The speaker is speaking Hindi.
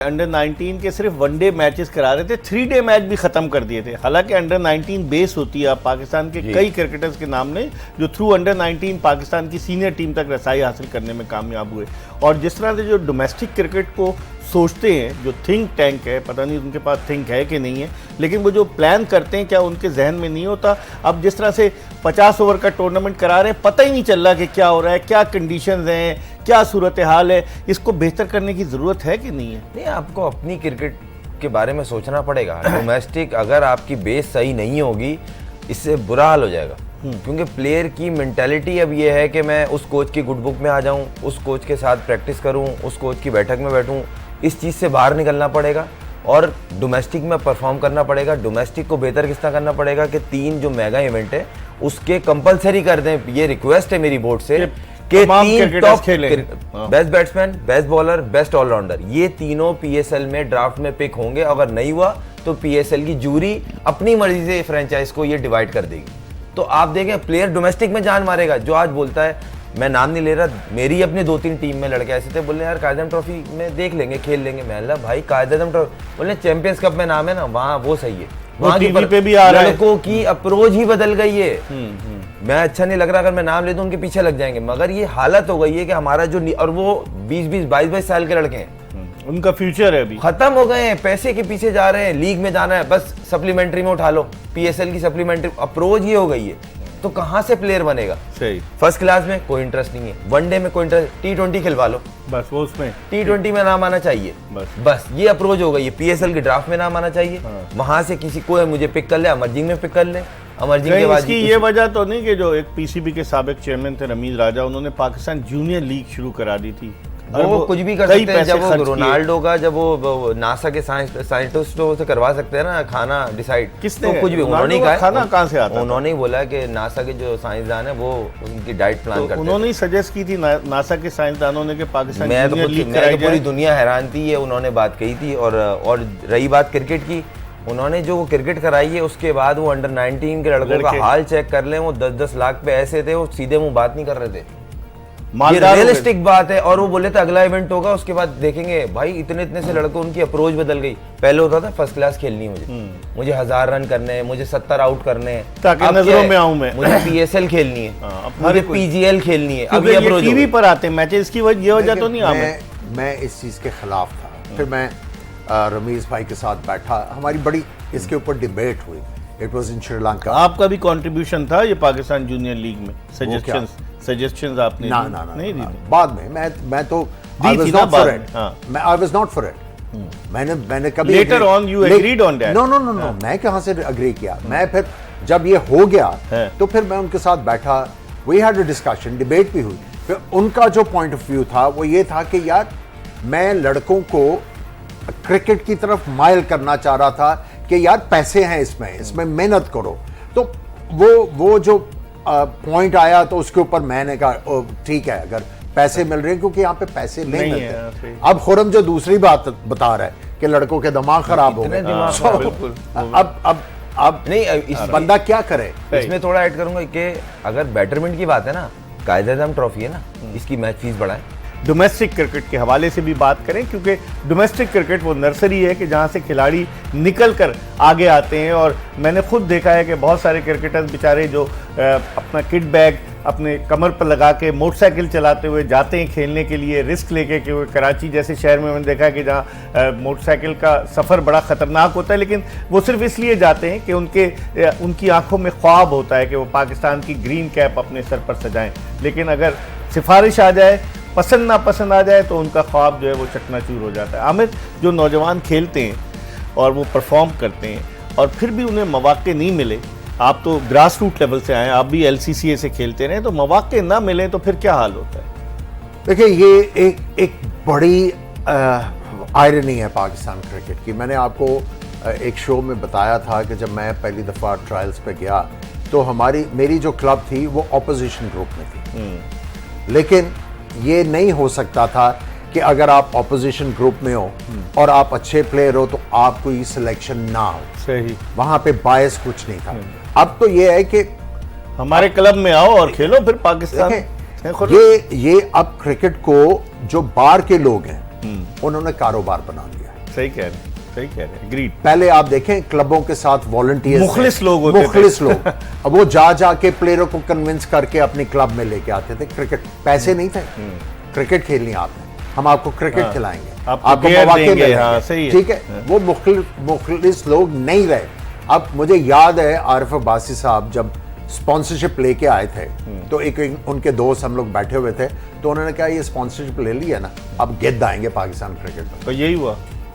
अंडर 19 के सिर्फ वनडे मैचेस करा रहे थे, 3 डे मैच भी खत्म कर दिए थे। हालांकि अंडर 19 बेस होती है, आप पाकिस्तान के कई क्रिकेटर्स के नाम ने जो थ्रू अंडर 19 पाकिस्तान की सीनियर टीम तक रसाई हासिल करने में कामयाब हुए। और जिस तरह से जो डोमेस्टिक क्रिकेट को सोचते हैं, जो थिंक टैंक है, पता नहीं उनके पास थिंक है कि नहीं है, लेकिन वो जो प्लान करते हैं क्या उनके जहन में नहीं होता। अब जिस तरह से 50 ओवर का टूर्नामेंट करा रहे हैं, पता ही नहीं चल रहा कि क्या हो रहा है, क्या कंडीशंस हैं, क्या सूरत हाल है। इसको बेहतर करने की ज़रूरत है कि नहीं है? नहीं, आपको अपनी क्रिकेट के बारे में सोचना पड़ेगा। डोमेस्टिक अगर आपकी बेस सही नहीं होगी, इससे बुरा हाल हो जाएगा। क्योंकि प्लेयर की मेंटालिटी अब ये है कि मैं उस कोच की गुड बुक में आ जाऊं, उस कोच के साथ प्रैक्टिस करूं, उस कोच की बैठक में बैठूं। इस चीज़ से बाहर निकलना पड़ेगा और डोमेस्टिक में परफॉर्म करना पड़ेगा। डोमेस्टिक को बेहतर किस तरह करना पड़ेगा कि 3 जो मेगा इवेंट है उसके कंपलसरी कर दें। ये रिक्वेस्ट है मेरी बोर्ड से कि 3 top best batsman, best bowler, best allrounder, ये तीनों पीएसएल में ड्राफ्ट में पिक होंगे। अगर नहीं हुआ तो पीएसएल की जूरी अपनी मर्जी से फ्रेंचाइज को ये डिवाइड कर देगी। तो आप देखें, प्लेयर डोमेस्टिक में जान मारेगा। जो आज बोलता है, मैं नाम नहीं ले रहा, मेरी अपनी 2-3 टीम में लड़के ऐसे थे, बोले यार कायदे आज़म ट्रॉफी में देख लेंगे, खेल लेंगे। मैं बोला भाई कायदे आज़म ट्रॉफी, बोले चैंपियंस कप में नाम है ना, वहाँ वो सही है। वहाँ टीवी पे भी आ रहा है। लड़कों की अप्रोच ही बदल गई है। मैं अच्छा नहीं लग रहा अगर मैं नाम ले दूं, उनके पीछे लग जाएंगे। मगर ये हालत हो गई है कि हमारा जो, और वो 20-20, 22-22 साल के लड़के हैं, उनका फ्यूचर है अभी खत्म हो गए हैं, पैसे के पीछे जा रहे हैं, लीग में जाना है, बस सप्लीमेंट्री में उठा लो। पीएसएल की सप्लीमेंट्री अप्रोच ये हो गई है। तो कहां से प्लेयर बनेगा? सही, फर्स्ट क्लास में कोई इंटरेस्ट नहीं है, वनडे में कोई इंटरेस्ट, T20 खिलवा लो, बस वो उसमें T20 में नाम आना चाहिए। बस ये अप्रोच हो गई है। पीएसएल के ड्राफ्ट में नाम आना चाहिए। वहां से किसी को मुझे पिक कर ले, अमरजिंग में पिक कर ले। अमरजिंग के बाद इसकी ये वजह तो नहीं कि जो एक पीसीबी के साबिक चेयरमैन थे रमीज राजा, उन्होंने पाकिस्तान जूनियर लीग शुरू करा दी थी। वो कुछ भी कर सकते हैं। जब वो रोनाल्डो का, जब वो नासा के साइंटिस्टों से करवा सकते हैं ना खाना डिसाइड, किसने तो कुछ भी उन्होंने कहा, खाना कहाँ से आता? उन्होंने ही बोला कि नासा के जो साइंसदान है वो उनकी डाइट प्लान करते हैं। उन्होंने ही सजेस्ट की थी नासा के साइंसदानों ने कि पाकिस्तान जूनियर लीग कराई जाए। पूरी दुनिया हैरान थी, ये उन्होंने बात कही थी। और रही बात क्रिकेट की, उन्होंने जो क्रिकेट कराई है उसके बाद वो अंडर 19 के लड़कों का हाल चेक कर लें, वो 10-10 लाख पे ऐसे थे, वो सीधे मुंह बात नहीं कर रहे थे। ये रियलिस्टिक बात है। और वो बोले थे अगला इवेंट होगा, उसके बाद देखेंगे। भाई इतने से लड़कों, उनकी अप्रोच बदल गई। पहले होता था फर्स्ट क्लास खेलनी है मुझे 1000 रन करने हैं, मुझे 70 आउट करने हैं, ताकि नजरों में आऊं मैं, मुझे पीएसएल खेलनी है, मुझे पीजीएल खेलनी है। अब ये अप्रोच टीवी पर आते हैं मैचेस की ये वजह तो नहीं। मैं इस चीज के खिलाफ था। फिर मैं रमीज भाई के साथ बैठा, हमारी बड़ी इसके ऊपर डिबेट हुई। It was in Sri Lanka. आपका भी कंट्रीब्यूशन था ये पाकिस्तान जूनियर लीग में? सजेशंस आपने ना नहीं दी? बाद में मैं तो I was not for it. मैंने कभी later on you agreed on that? No, मैं कहां से एग्री किया? मैं फिर जब ये हो गया तो फिर मैं उनके साथ बैठा, we had a discussion, debate भी हुई। फिर उनका जो पॉइंट ऑफ व्यू था वो ये था कि यार मैं लड़कों को क्रिकेट की तरफ माइल करना चाह रहा था कि यार पैसे हैं इसमें मेहनत करो। तो वो जो पॉइंट आया तो उसके ऊपर मैंने कहा ठीक है, अगर पैसे मिल रहे हैं, क्योंकि यहाँ पे पैसे नहीं मिलते। अब खुरम जो दूसरी बात बता रहा है कि लड़कों के दिमाग खराब हो गए, अब नहीं बंदा क्या करे। इसमें थोड़ा ऐड करूंगा कि अगर बैटरमेंट की बात है ना, कायदे आज़म ट्रॉफी है ना, इसकी मैच फीस बढ़ाएं। डोमेस्टिक क्रिकेट के हवाले से भी बात करें, क्योंकि डोमेस्टिक क्रिकेट वो नर्सरी है कि जहां से खिलाड़ी निकल कर आगे आते हैं। और मैंने खुद देखा है कि बहुत सारे क्रिकेटर्स बेचारे जो अपना किट बैग अपने कमर पर लगा के मोटरसाइकिल चलाते हुए जाते हैं खेलने के लिए, रिस्क लेके कि कराची जैसे शहर में मैंने देखा है कि जहाँ मोटरसाइकिल का सफ़र बड़ा ख़तरनाक होता है, लेकिन वो सिर्फ इसलिए जाते हैं कि उनकी आंखों में ख्वाब होता है कि वो पाकिस्तान की ग्रीन कैप अपने सर पर सजाएं। लेकिन अगर सिफारिश आ जाए, पसंद ना पसंद आ जाए, तो उनका ख्वाब जो है वो चकनाचूर हो जाता है। आमिर, जो नौजवान खेलते हैं और वो परफॉर्म करते हैं और फिर भी उन्हें मौके नहीं मिले, आप तो ग्रास रूट लेवल से आए, आप भी LCCA से खेलते रहे, तो मौके ना मिले तो फिर क्या हाल होता है? देखिए, ये एक बड़ी आयरनी है पाकिस्तान क्रिकेट की। मैंने आपको एक शो में बताया था कि जब मैं पहली दफ़ा ट्रायल्स पे गया तो मेरी जो क्लब थी वो ऑपोजिशन ग्रुप में थी। लेकिन ये नहीं हो सकता था कि अगर आप ऑपोजिशन ग्रुप में हो और आप अच्छे प्लेयर हो तो आपको ये सिलेक्शन ना हो। सही, वहां पे बायस कुछ नहीं था। अब तो ये है कि हमारे क्लब में आओ और खेलो फिर पाकिस्तान। ये अब क्रिकेट को जो बाहर के लोग हैं उन्होंने कारोबार बना लिया। सही कह रहे हैं, सही कह रहे हैं, एग्रीड। पहले आप देखें क्लबों के साथ वॉलंटियर्स, मुखलिस लोग होते थे। मुखलिस लोग। अब वो जा के प्लेयरों को कन्विंस करके अपने क्लब में लेके आते थे। क्रिकेट पैसे नहीं थे, क्रिकेट खेलनी आपने, हम आपको क्रिकेट खिलाएंगे, आपको मौके देंगे, मिलेंगे। हाँ, सही है। ठीक है, वो मुखलिस लोग नहीं रहे। अब मुझे याद है आरिफ अब्बासी साहब जब स्पॉन्सरशिप लेके आए थे, तो एक उनके दोस्त हम लोग बैठे हुए थे, तो उन्होंने कहा ये स्पॉन्सरशिप ले लिया ना, अब गिद्ध आएंगे पाकिस्तान क्रिकेट में। तो यही हुआ।